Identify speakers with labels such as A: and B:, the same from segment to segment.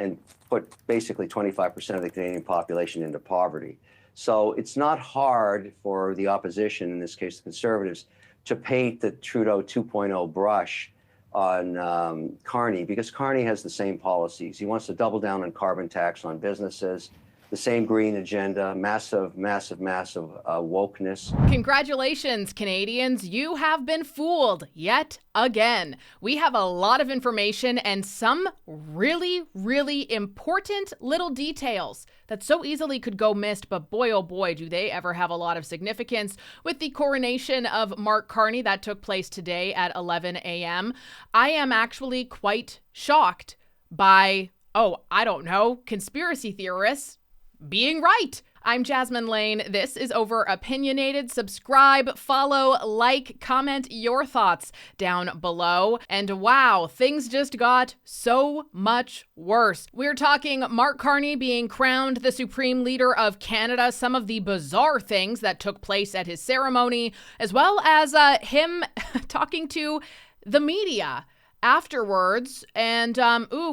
A: and put basically 25% of the Canadian population into poverty. So it's not hard for the opposition, in this case the Conservatives, to paint the Trudeau 2.0 brush on Carney, because Carney has the same policies. He wants to double down on carbon tax on businesses, the same green agenda, massive wokeness.
B: Congratulations, Canadians. You have been fooled yet again. We have a lot of information and some really, really important little details that so easily could go missed, but boy, oh boy, do they ever have a lot of significance with the coronation of Mark Carney that took place today at 11 a.m. I am actually quite shocked by, I don't know, conspiracy theorists being right. I'm Jasmine Lane. This is Over Opinionated. Subscribe, follow, like, comment your thoughts down below. And wow, things just got so much worse. We're talking Mark Carney being crowned the Supreme Leader of Canada, some of the bizarre things that took place at his ceremony, as well as him talking to the media afterwards. And,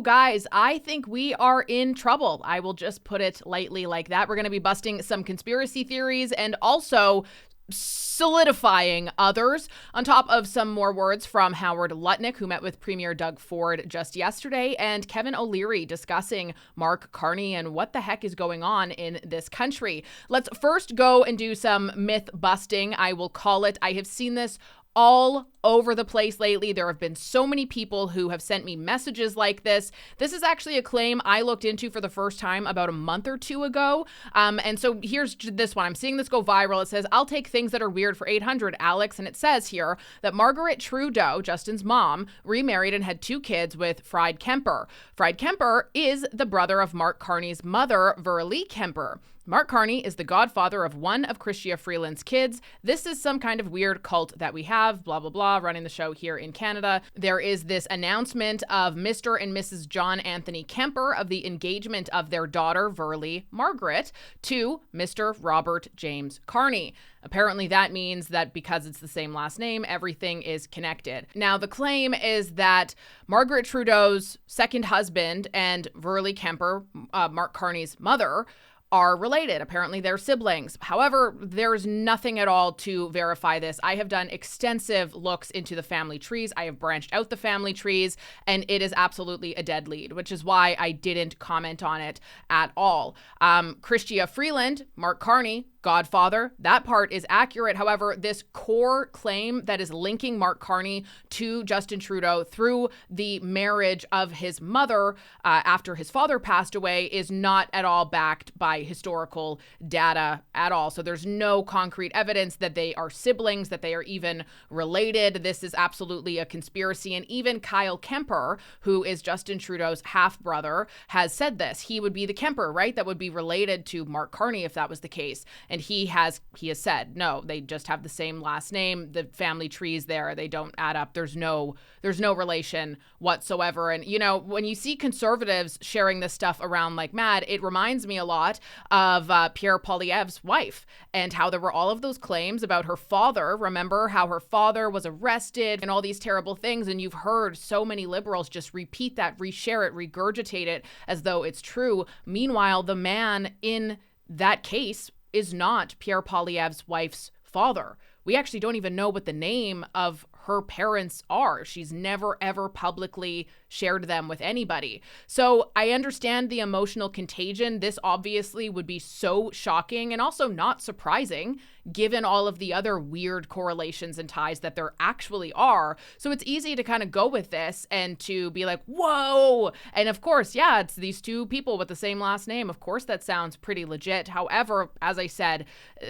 B: guys, I think we are in trouble. I will just put it lightly like that. We're going to be busting some conspiracy theories and also solidifying others, on top of some more words from Howard Lutnick, who met with Premier Doug Ford just yesterday, and Kevin O'Leary discussing Mark Carney and what the heck is going on in this country. Let's first go and do some myth busting, I will call it. I have seen this all over the place lately. There have been so many people who have sent me messages like this. This is actually a claim I looked into for the first time about a month or two ago. And so here's this one. I'm seeing this go viral. It says, "I'll take things that are weird for 800, Alex." And it says here that Margaret Trudeau, Justin's mom, remarried and had 2 kids with Fried Kemper. Fried Kemper is the brother of Mark Carney's mother, Verlee Kemper. Mark Carney is the godfather of one of Chrystia Freeland's kids. This is some kind of weird cult that we have, blah, blah, blah, running the show here in Canada. There is this announcement of Mr. and Mrs. John Anthony Kemper of the engagement of their daughter, Verlee Margaret, to Mr. Robert James Carney. Apparently that means that because it's the same last name, everything is connected. Now, the claim is that Margaret Trudeau's second husband and Verlee Kemper, Mark Carney's mother, are related. Apparently they're siblings. However, there's nothing at all to verify this. I have done extensive looks into the family trees. I have branched out the family trees, and it is absolutely a dead lead, which is why I didn't comment on it at all. Chrystia Freeland, Mark Carney, godfather, that part is accurate. However, this core claim that is linking Mark Carney to Justin Trudeau through the marriage of his mother after his father passed away is not at all backed by historical data at all. So there's no concrete evidence that they are siblings, that they are even related. This is absolutely a conspiracy. And even Kyle Kemper, who is Justin Trudeau's half-brother, has said this. He would be the Kemper, right? That would be related to Mark Carney if that was the case. And he has said, no, they just have the same last name. The family trees there, they don't add up. There's no relation whatsoever. And, you know, when you see conservatives sharing this stuff around like mad, it reminds me a lot of Pierre Poilievre's wife and how there were all of those claims about her father. Remember how her father was arrested and all these terrible things. And you've heard so many liberals just repeat that, reshare it, regurgitate it as though it's true. Meanwhile, the man in that case is not Pierre Poilievre's wife's father. We actually don't even know what the name of her parents are. She's never, ever publicly shared them with anybody. So I understand the emotional contagion. This obviously would be so shocking and also not surprising given all of the other weird correlations and ties that there actually are. So it's easy to kind of go with this and to be like, whoa. And of course, yeah, it's these 2 people with the same last name. Of course, that sounds pretty legit. However, as I said,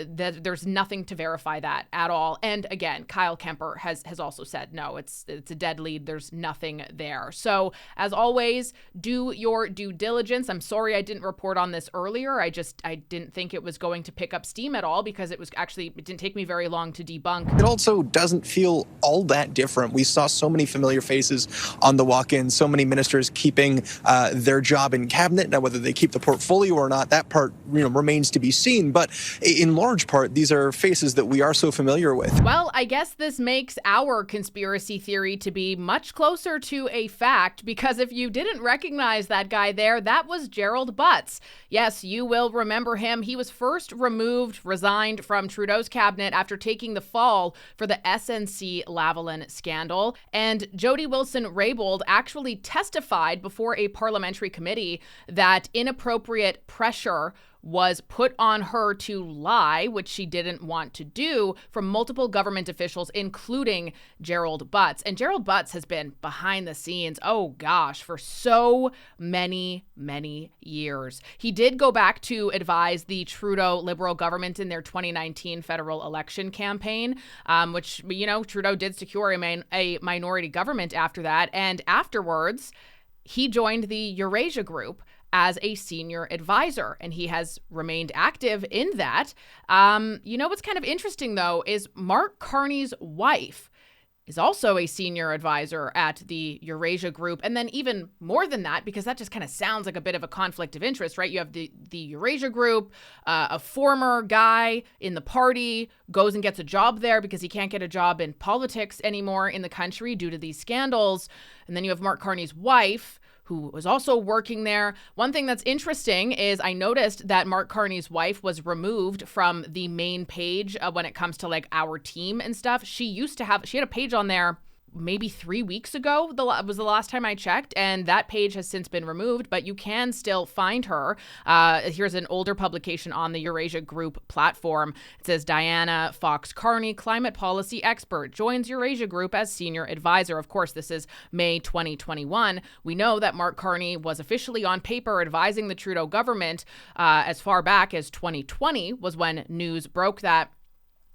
B: there's nothing to verify that at all. And again, Kyle Kemper has also said, no, it's a dead lead. There's nothing there. So as always, do your due diligence. I'm sorry I didn't report on this earlier. I didn't think it was going to pick up steam at all because it didn't take me very long to debunk.
C: It also doesn't feel all that different. We saw so many familiar faces on the walk-in, so many ministers keeping their job in cabinet. Now, whether they keep the portfolio or not, that part remains to be seen. But in large part, these are faces that we are so familiar with.
B: Well, I guess this makes our conspiracy theory to be much closer to a fact fact, because if you didn't recognize that guy there, that was Gerald Butts. Yes, you will remember him. He was first resigned from Trudeau's cabinet after taking the fall for the SNC-Lavalin scandal. And Jody Wilson-Raybould actually testified before a parliamentary committee that inappropriate pressure was put on her to lie, which she didn't want to do, from multiple government officials, including Gerald Butts. And Gerald Butts has been behind the scenes, oh gosh, for so many, many years. He did go back to advise the Trudeau Liberal government in their 2019 federal election campaign, which, you know, Trudeau did secure a minority government after that. And afterwards, he joined the Eurasia Group as a senior advisor, and he has remained active in that. You know what's kind of interesting, though, is Mark Carney's wife is also a senior advisor at the Eurasia Group. And then even more than that, because that just kind of sounds like a bit of a conflict of interest, right? You have the Eurasia Group, a former guy in the party goes and gets a job there because he can't get a job in politics anymore in the country due to these scandals. And then you have Mark Carney's wife, who was also working there. One thing that's interesting is I noticed that Mark Carney's wife was removed from the main page when it comes to like our team and stuff. She had a page on there maybe 3 weeks ago, was the last time I checked, and that page has since been removed, but you can still find her. Here's an older publication on the Eurasia Group platform. It says, Diana Fox Carney, climate policy expert, joins Eurasia Group as senior advisor. Of course, this is May 2021. We know that Mark Carney was officially on paper advising the Trudeau government as far back as 2020 was when news broke that.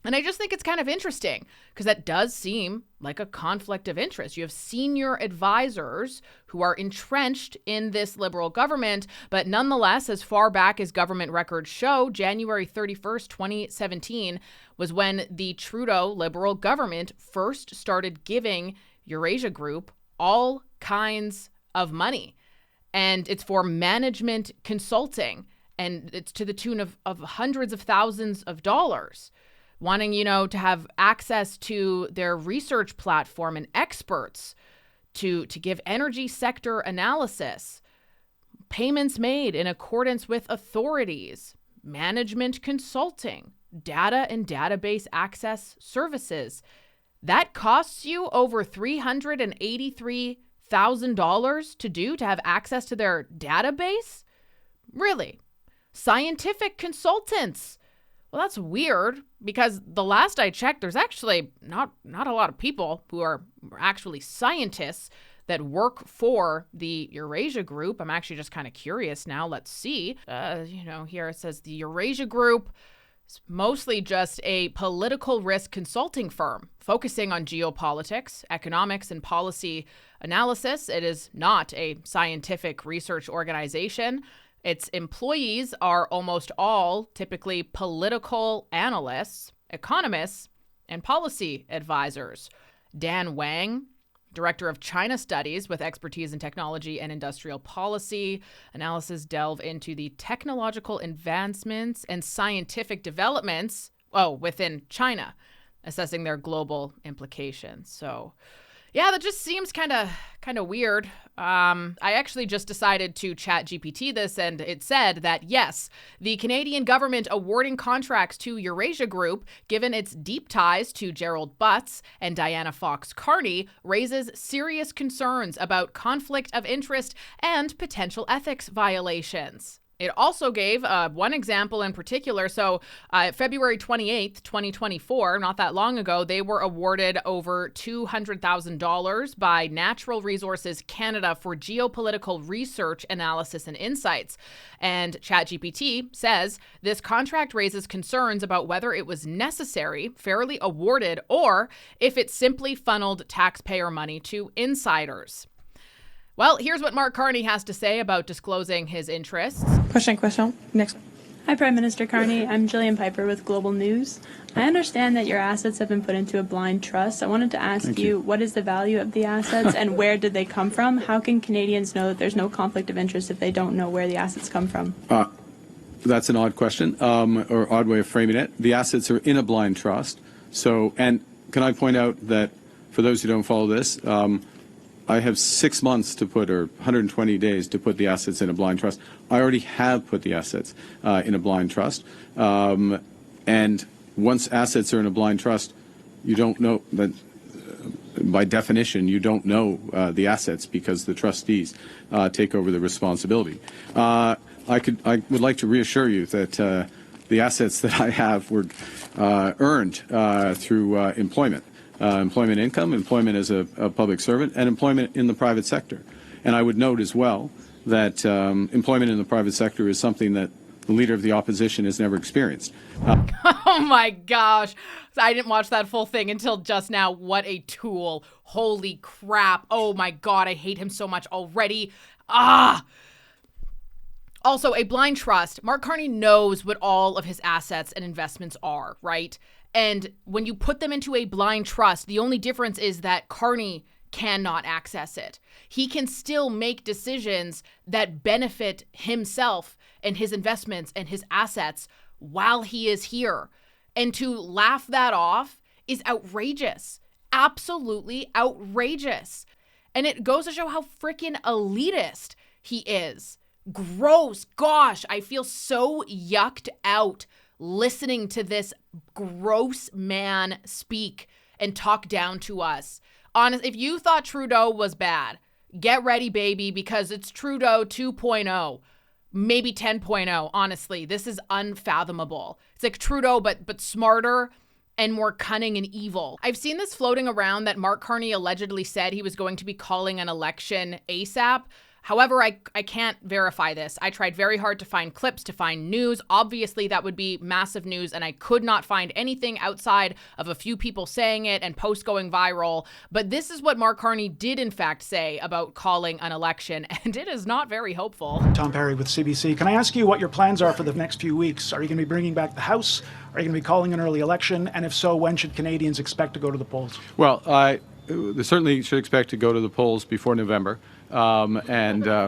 B: And I just think it's kind of interesting because that does seem like a conflict of interest. You have senior advisors who are entrenched in this Liberal government, but nonetheless, as far back as government records show, January 31st, 2017 was when the Trudeau Liberal government first started giving Eurasia Group all kinds of money. And it's for management consulting, and it's to the tune of hundreds of thousands of dollars. Wanting, to have access to their research platform and experts to give energy sector analysis, payments made in accordance with authorities, management consulting, data and database access services. That costs you over $383,000 to have access to their database? Really? Scientific consultants. Well, that's weird because the last I checked, there's actually not a lot of people who are actually scientists that work for the Eurasia Group. I'm actually just kind of curious now. Let's see. Here it says the Eurasia Group is mostly just a political risk consulting firm focusing on geopolitics, economics, and policy analysis. It is not a scientific research organization. Its employees are almost all typically political analysts, economists, and policy advisors. Dan Wang, director of China Studies with expertise in technology and industrial policy. Analysis delve into the technological advancements and scientific developments within China, assessing their global implications. So yeah, that just seems kind of weird. I actually just decided to chat GPT this, and it said that, yes, the Canadian government awarding contracts to Eurasia Group, given its deep ties to Gerald Butts and Diana Fox Carney, raises serious concerns about conflict of interest and potential ethics violations. It also gave one example in particular. So February 28th, 2024, not that long ago, they were awarded over $200,000 by Natural Resources Canada for geopolitical research, analysis, and insights. And ChatGPT says this contract raises concerns about whether it was necessary, fairly awarded, or if it simply funneled taxpayer money to insiders. Well, here's what Mark Carney has to say about disclosing his interests.
D: Question. Next. Hi, Prime Minister Carney. I'm Jillian Piper with Global News. I understand that your assets have been put into a blind trust. I wanted to ask you, what is the value of the assets and where did they come from? How can Canadians know that there's no conflict of interest if they don't know where the assets come from?
E: That's an odd question, or odd way of framing it. The assets are in a blind trust. And can I point out that for those who don't follow this, I have 6 months to put, or 120 days to put the assets in a blind trust. I already have put the assets in a blind trust. And once assets are in a blind trust, you don't know that. By definition, you don't know the assets because the trustees take over the responsibility. I would like to reassure you that the assets that I have were earned through employment. Employment income, employment as a public servant, and employment in the private sector. And I would note as well that employment in the private sector is something that the leader of the opposition has never experienced.
B: Oh my gosh. I didn't watch that full thing until just now. What a tool. Holy crap. Oh my God. I hate him so much already. Also, a blind trust. Mark Carney knows what all of his assets and investments are, right? And when you put them into a blind trust, the only difference is that Carney cannot access it. He can still make decisions that benefit himself and his investments and his assets while he is here. And to laugh that off is outrageous. Absolutely outrageous. And it goes to show how freaking elitist he is. Gross. Gosh, I feel so yucked out listening to this gross man speak and talk down to us. Honest, if you thought Trudeau was bad, get ready, baby, because it's Trudeau 2.0, maybe 10.0. Honestly, this is unfathomable. It's like Trudeau, but smarter and more cunning and evil. I've seen this floating around that Mark Carney allegedly said he was going to be calling an election ASAP. However, I can't verify this. I tried very hard to find clips, to find news. Obviously, that would be massive news, and I could not find anything outside of a few people saying it and posts going viral. But this is what Mark Carney did, in fact, say about calling an election, and it is not very hopeful.
F: Tom Perry with CBC. Can I ask you what your plans are for the next few weeks? Are you going to be bringing back the House? Are you going to be calling an early election? And if so, when should Canadians expect to go to the polls?
E: Well, they certainly should expect to go to the polls before November. The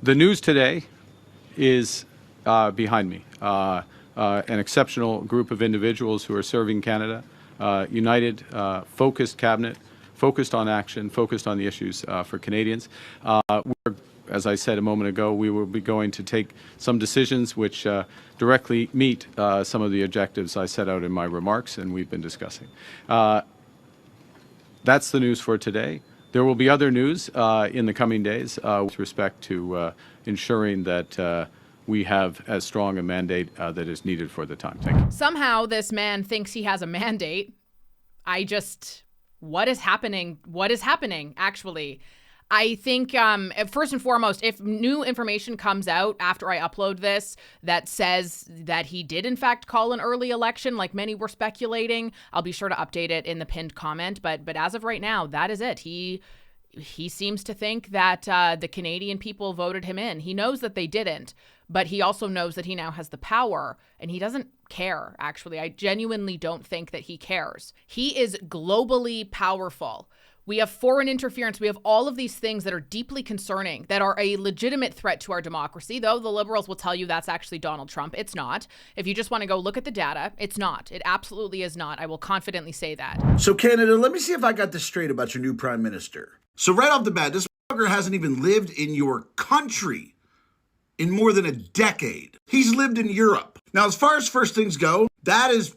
E: news today is behind me. An exceptional group of individuals who are serving Canada, united, focused cabinet, focused on action, focused on the issues for Canadians. As I said a moment ago, we will be going to take some decisions which directly meet some of the objectives I set out in my remarks and we've been discussing. That's the news for today. There will be other news in the coming days with respect to ensuring that we have as strong a mandate that is needed for the time. Thank you.
B: Somehow this man thinks he has a mandate. What is happening? What is happening, actually? I think, first and foremost, if new information comes out after I upload this that says that he did, in fact, call an early election, like many were speculating, I'll be sure to update it in the pinned comment. But as of right now, that is it. He seems to think that the Canadian people voted him in. He knows that they didn't, but he also knows that he now has the power, and he doesn't care, actually. I genuinely don't think that he cares. He is globally powerful. We have foreign interference. We have all of these things that are deeply concerning, that are a legitimate threat to our democracy, though the Liberals will tell you that's actually Donald Trump. It's not. If you just want to go look at the data, it's not. It absolutely is not. I will confidently say that.
G: So, Canada, let me see if I got this straight about your new prime minister. So right off the bat, this motherfucker hasn't even lived in your country in more than a decade. He's lived in Europe. Now, as far as first things go, that is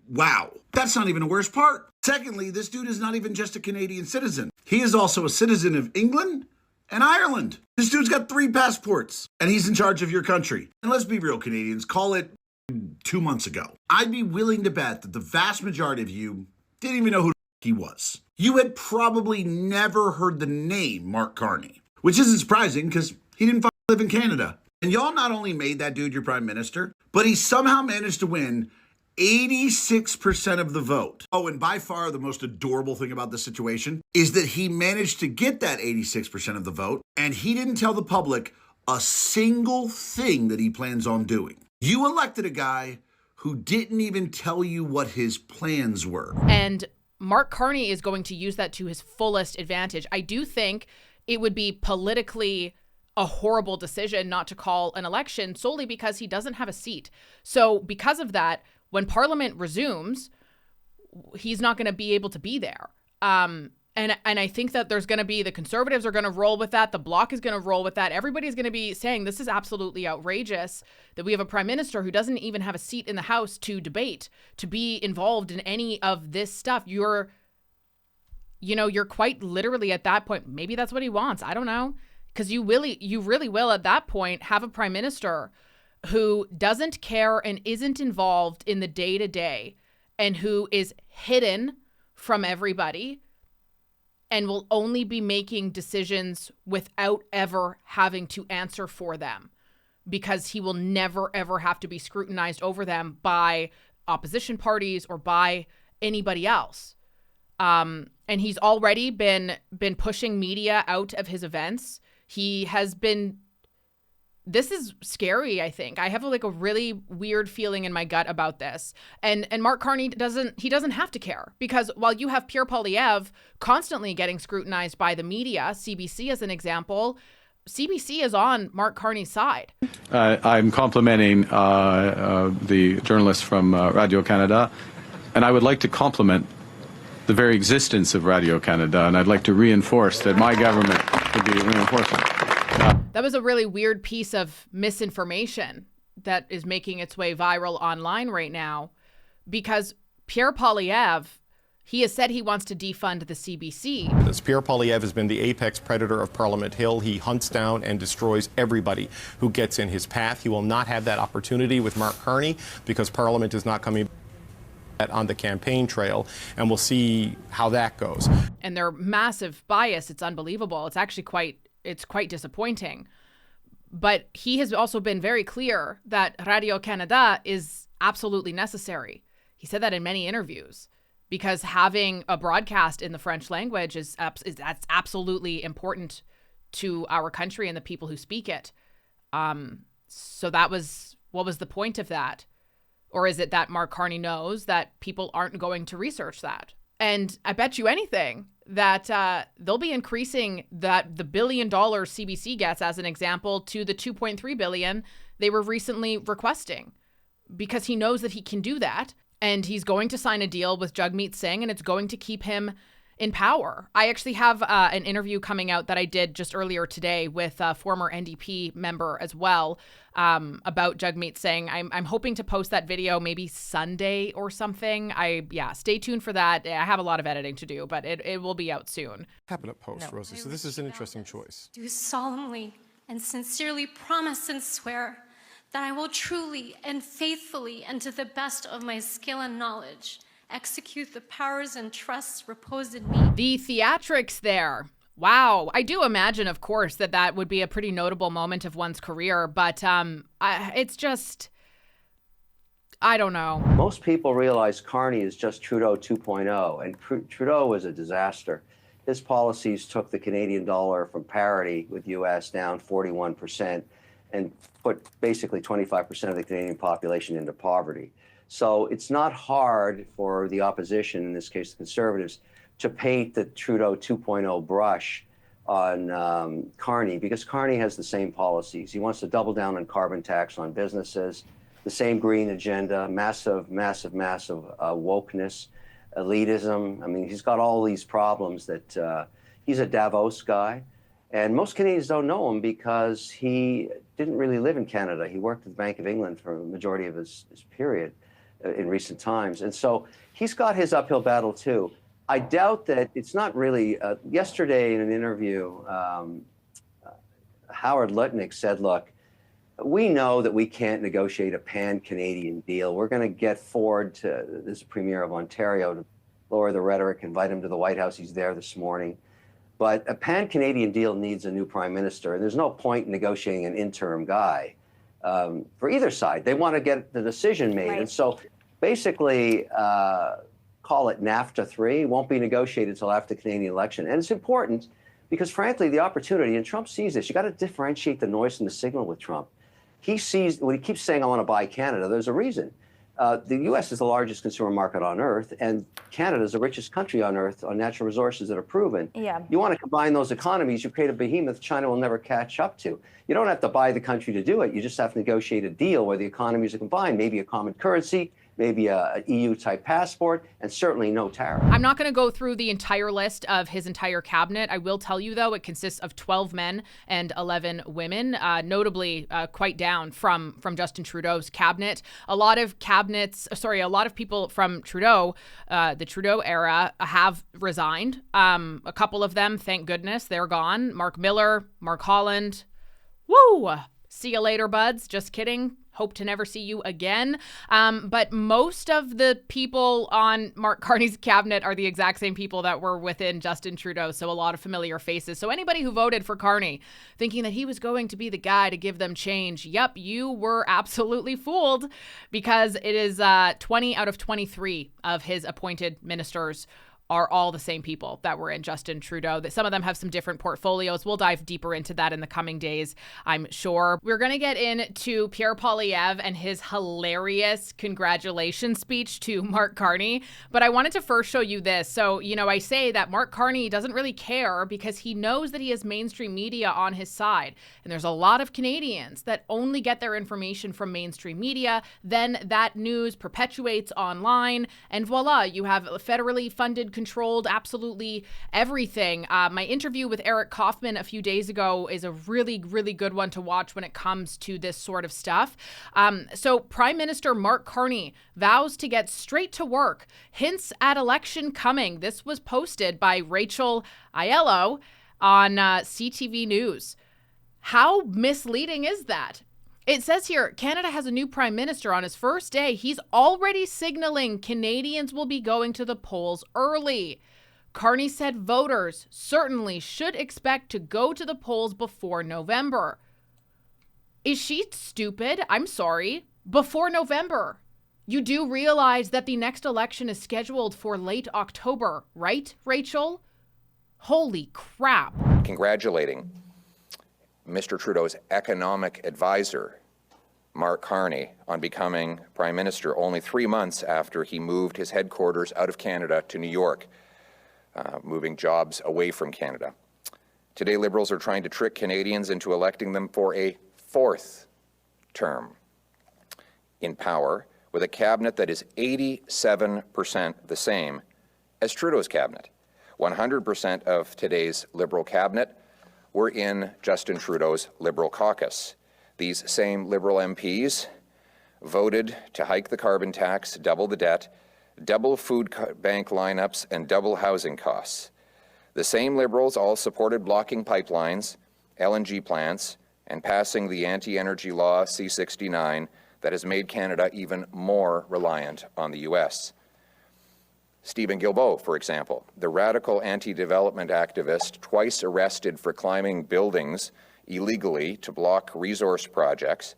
G: wow. That's not even the worst part. Secondly, this dude is not even just a Canadian citizen. He is also a citizen of England and Ireland. This dude's got 3 passports, and he's in charge of your country. And let's be real, Canadians, call it 2 months ago. I'd be willing to bet that the vast majority of you didn't even know who he was. You had probably never heard the name Mark Carney, which isn't surprising because he didn't live in Canada. And y'all not only made that dude your prime minister, but he somehow managed to win 86% of the vote. Oh, and by far the most adorable thing about this situation is that he managed to get that 86% of the vote, and he didn't tell the public a single thing that he plans on doing. You elected a guy who didn't even tell you what his plans were.
B: And Mark Carney is going to use that to his fullest advantage. I do think it would be politically a horrible decision not to call an election solely because he doesn't have a seat. So because of that, when Parliament resumes, he's not going to be able to be there. And I think that there's going to be, the conservatives are going to roll with that. The bloc is going to roll with that. Everybody's going to be saying this is absolutely outrageous that we have a prime minister who doesn't even have a seat in the House to debate, to be involved in any of this stuff. You're quite literally at that point. Maybe that's what he wants. I don't know. Because you really will at that point have a prime minister who doesn't care and isn't involved in the day-to-day and who is hidden from everybody and will only be making decisions without ever having to answer for them, because he will never, ever have to be scrutinized over them by opposition parties or by anybody else. And he's already been pushing media out of his events. He has been, this is scary, I think. I have a really weird feeling in my gut about this. And Mark Carney doesn't have to care, because while you have Pierre Poilievre constantly getting scrutinized by the media, CBC as an example, CBC is on Mark Carney's side.
E: I'm complimenting the journalist from Radio Canada, and I would like to compliment the very existence of Radio Canada, and I'd like to reinforce that my government would be reinforcing.
B: That was a really weird piece of misinformation that is making its way viral online right now, because Pierre Poilievre, he has said he wants to defund the CBC.
H: As Pierre Poilievre has been the apex predator of Parliament Hill. He hunts down and destroys everybody who gets in his path. He will not have that opportunity with Mark Carney, because Parliament is not coming on the campaign trail, and we'll see how that goes.
B: And their massive bias, it's unbelievable. It's actually quite disappointing. But he has also been very clear that Radio Canada is absolutely necessary. He said that in many interviews, because having a broadcast in the French language that's absolutely important to our country and the people who speak it. So what was the point of that? Or is it that Mark Carney knows that people aren't going to research that? And I bet you anything that they'll be increasing the $1 billion CBC gets, as an example, to the $2.3 billion they were recently requesting, because he knows that he can do that. And he's going to sign a deal with Jagmeet Singh, and it's going to keep him in power. I actually have an interview coming out that I did just earlier today with a former NDP member as well, about Jagmeet Singh. I'm hoping to post that video maybe Sunday or something. Stay tuned for that. I have a lot of editing to do, but it will be out soon.
H: Cabinet post, Rosie. So this is an interesting choice.
I: Do solemnly and sincerely promise and swear that I will truly and faithfully and to the best of my skill and knowledge execute the powers and trusts reposed in me.
B: The theatrics there. Wow. I do imagine, of course, that would be a pretty notable moment of one's career, but it's just, I don't know.
A: Most people realize Carney is just Trudeau 2.0, and Trudeau was a disaster. His policies took the Canadian dollar from parity with U.S. down 41% and put basically 25% of the Canadian population into poverty. So it's not hard for the opposition, in this case the Conservatives, to paint the Trudeau 2.0 brush on Carney, because Carney has the same policies. He wants to double down on carbon tax on businesses, the same green agenda, massive wokeness, elitism. I mean, he's got all these problems that he's a Davos guy. And most Canadians don't know him because he didn't really live in Canada. He worked at the Bank of England for the majority of his period in recent times. And so he's got his uphill battle too. I doubt that it's not really, yesterday in an interview, Howard Lutnick said, look, we know that we can't negotiate a pan-Canadian deal. We're going to get Ford, as Premier of Ontario, to lower the rhetoric, invite him to the White House. He's there this morning. But a pan-Canadian deal needs a new prime minister, and there's no point in negotiating an interim guy for either side. They want to get the decision made. Right. And so basically, call it NAFTA 3, won't be negotiated until after the Canadian election. And it's important because, frankly, the opportunity, and Trump sees this, you got to differentiate the noise from the signal with Trump. He sees, when he keeps saying, I want to buy Canada, there's a reason. The U.S. is the largest consumer market on earth, and Canada is the richest country on earth on natural resources that are proven. Yeah. You want to combine those economies, you create a behemoth China will never catch up to. You don't have to buy the country to do it. You just have to negotiate a deal where the economies are combined, maybe a common currency, maybe a EU-type passport, and certainly no tariff.
B: I'm not going to go through the entire list of his entire cabinet. I will tell you, though, it consists of 12 men and 11 women, notably quite down from Justin Trudeau's cabinet. A lot of people from Trudeau, the Trudeau era, have resigned. A couple of them, thank goodness, they're gone. Mark Miller, Mark Holland. Woo! See you later, buds. Just kidding. Hope to never see you again. But most of the people on Mark Carney's cabinet are the exact same people that were within Justin Trudeau. So a lot of familiar faces. So anybody who voted for Carney thinking that he was going to be the guy to give them change, yep, you were absolutely fooled, because it is 20 out of 23 of his appointed ministers are all the same people that were in Justin Trudeau. Some of them have some different portfolios. We'll dive deeper into that in the coming days, I'm sure. We're going to get into Pierre Poilievre and his hilarious congratulations speech to Mark Carney. But I wanted to first show you this. So, I say that Mark Carney doesn't really care because he knows that he has mainstream media on his side. And there's a lot of Canadians that only get their information from mainstream media. Then that news perpetuates online. And voila, you have federally funded, controlled absolutely everything. My interview with Eric Kaufman a few days ago is a really, really good one to watch when it comes to this sort of stuff. So Prime Minister Mark Carney vows to get straight to work, hints at election coming. This was posted by Rachel Aiello on CTV News. How misleading is that? It says here, Canada has a new prime minister. On his first day, he's already signaling Canadians will be going to the polls early. Carney said voters certainly should expect to go to the polls before November. Is she stupid? I'm sorry. Before November. You do realize that the next election is scheduled for late October, right, Rachel? Holy crap.
J: Congratulating Mr. Trudeau's economic advisor, Mark Carney, on becoming Prime Minister only 3 months after he moved his headquarters out of Canada to New York, moving jobs away from Canada. Today, Liberals are trying to trick Canadians into electing them for a 4th term in power, with a cabinet that is 87% the same as Trudeau's cabinet. 100% of today's Liberal cabinet were in Justin Trudeau's Liberal caucus. These same Liberal MPs voted to hike the carbon tax, double the debt, double food bank lineups, and double housing costs. The same Liberals all supported blocking pipelines, LNG plants, and passing the anti-energy law C-69 that has made Canada even more reliant on the U.S. Stephen Guilbeault, for example, the radical anti-development activist twice arrested for climbing buildings illegally to block resource projects,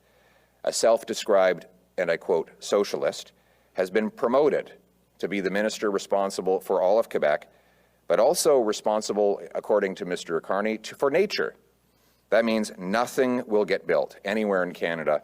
J: a self-described, and I quote, socialist, has been promoted to be the minister responsible for all of Quebec, but also responsible, according to Mr. Carney, for nature. That means nothing will get built anywhere in Canada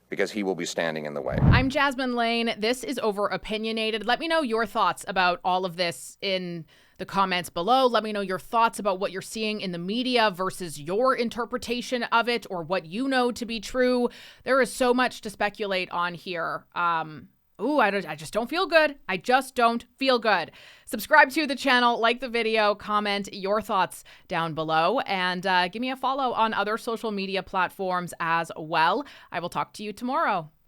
J: because he will be standing in the way.
B: I'm Jasmine Lane. This is Over Opinionated. Let me know your thoughts about all of this in the comments below. Let me know your thoughts about what you're seeing in the media versus your interpretation of it, or what you know to be true. There is so much to speculate on here. I just don't feel good. I just don't feel good. Subscribe to the channel, like the video, comment your thoughts down below, and give me a follow on other social media platforms as well. I will talk to you tomorrow.